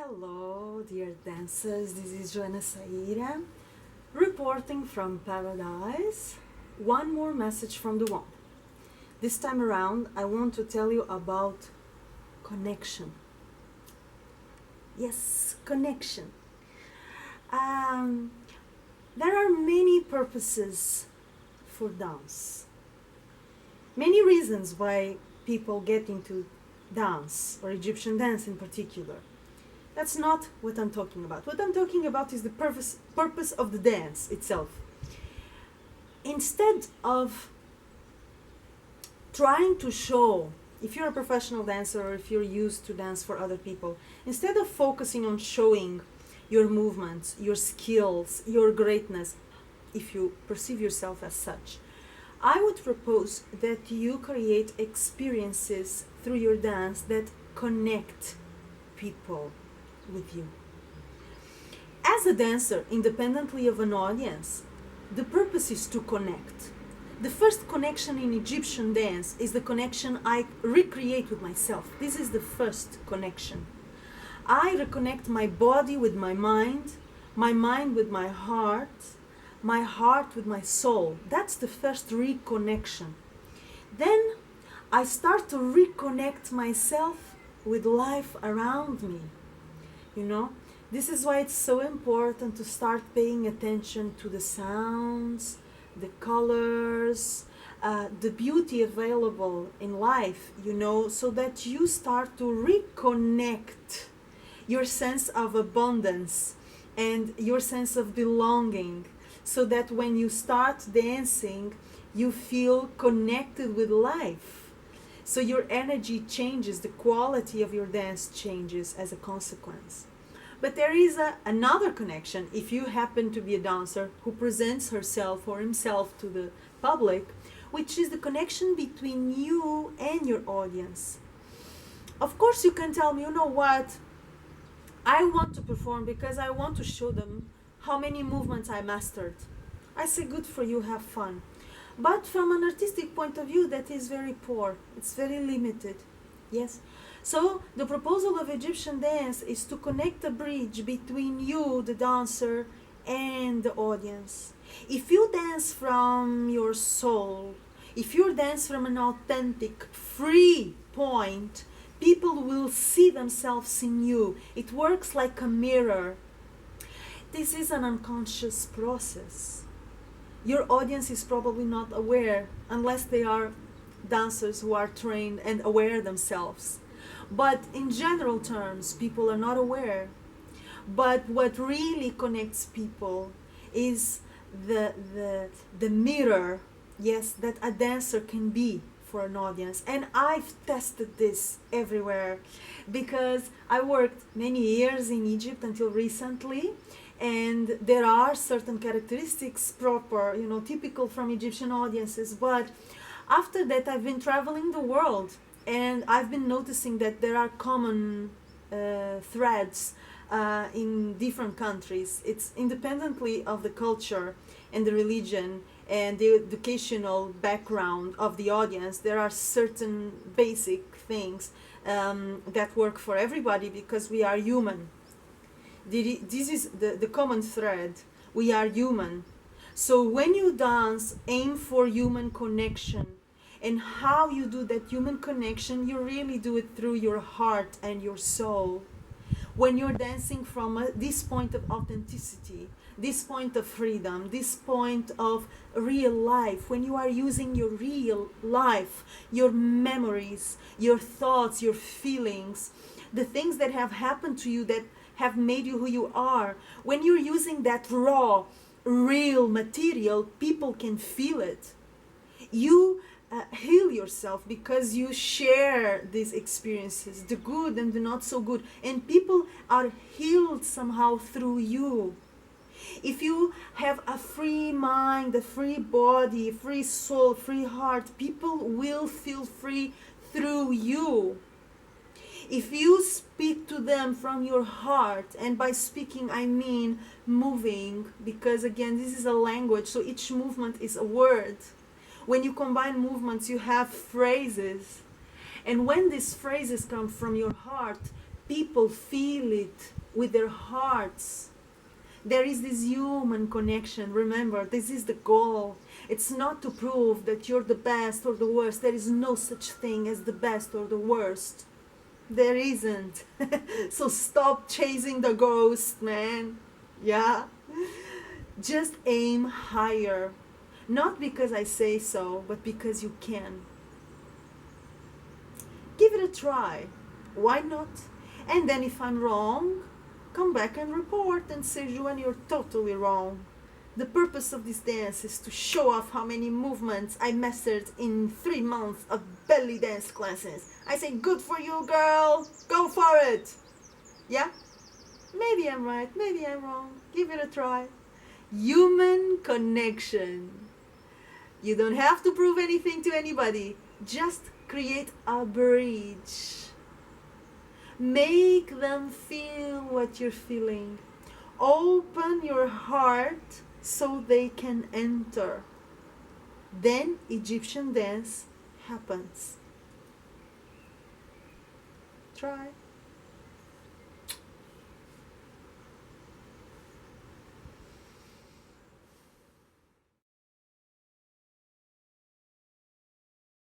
Hello, dear dancers. This is Joana Saahirah, reporting from Paradise. One more message from the womb. This time around, I want to tell you about connection. Yes, connection. There are many purposes for dance. Many reasons why people get into dance, or Egyptian dance in particular. That's not what I'm talking about. What I'm talking about is the purpose of the dance itself. Instead of trying to show, if you're a professional dancer or if you're used to dance for other people, instead of focusing on showing your movements, your skills, your greatness, if you perceive yourself as such, I would propose that you create experiences through your dance that connect people with you. As a dancer, independently of an audience, the purpose is to connect. The first connection in Egyptian dance is the connection I recreate with myself. This is the first connection. I reconnect my body with my mind with my heart with my soul. That's the first reconnection. Then I start to reconnect myself with life around me. You know, this is why it's so important to start paying attention to the sounds, the colors, the beauty available in life, so that you start to reconnect your sense of abundance and your sense of belonging, so that when you start dancing, you feel connected with life. So your energy changes, the quality of your dance changes as a consequence. But there is another connection if you happen to be a dancer who presents herself or himself to the public, which is the connection between you and your audience. Of course, you can tell me, you know what, I want to perform because I want to show them how many movements I mastered. I say, good for you, have fun. But from an artistic point of view, that is very poor. It's very limited. Yes? So the proposal of Egyptian dance is to connect a bridge between you, the dancer, and the audience. If you dance from your soul, if you dance from an authentic, free point, people will see themselves in you. It works like a mirror. This is an unconscious process. Your audience is probably not aware unless they are dancers who are trained and aware themselves. But in general terms, people are not aware. But what really connects people is the mirror, yes, that a dancer can be for an audience. And I've tested this everywhere because I worked many years in Egypt until recently. And there are certain characteristics proper, typical from Egyptian audiences. But after that, I've been traveling the world, and I've been noticing that there are common threads in different countries. It's independently of the culture and the religion and the educational background of the audience. There are certain basic things that work for everybody because we are human. This is the common thread. We are human. So when you dance, aim for human connection. And how you do that human connection, you really do it through your heart and your soul. When you're dancing from this point of authenticity, this point of freedom, this point of real life, when you are using your real life, your memories, your thoughts, your feelings, the things that have happened to you that have made you who you are, when you're using that raw, real material, people can feel it. You heal yourself because you share these experiences, the good and the not so good, and people are healed somehow through you. If you have a free mind, a free body, free soul, free heart, people will feel free through you. If you speak to them from your heart, and by speaking I mean moving, because again this is a language, so each movement is a word. When you combine movements, you have phrases, and when these phrases come from your heart, People feel it with their hearts. There is this human connection. Remember, this is the goal. It's not to prove that you're the best or the worst. There is no such thing as the best or the worst. There isn't. So stop chasing the ghost, man. Yeah? Just aim higher. Not because I say so, but because you can. Give it a try. Why not? And then if I'm wrong, come back and report and say, Joana, you're totally wrong. The purpose of this dance is to show off how many movements I mastered in 3 months of belly dance classes. I say, good for you, girl. Go for it. Yeah? Maybe I'm right, maybe I'm wrong. Give it a try. Human connection. You don't have to prove anything to anybody. Just create a bridge. Make them feel what you're feeling. Open your heart so they can enter. Then Egyptian dance happens. Try.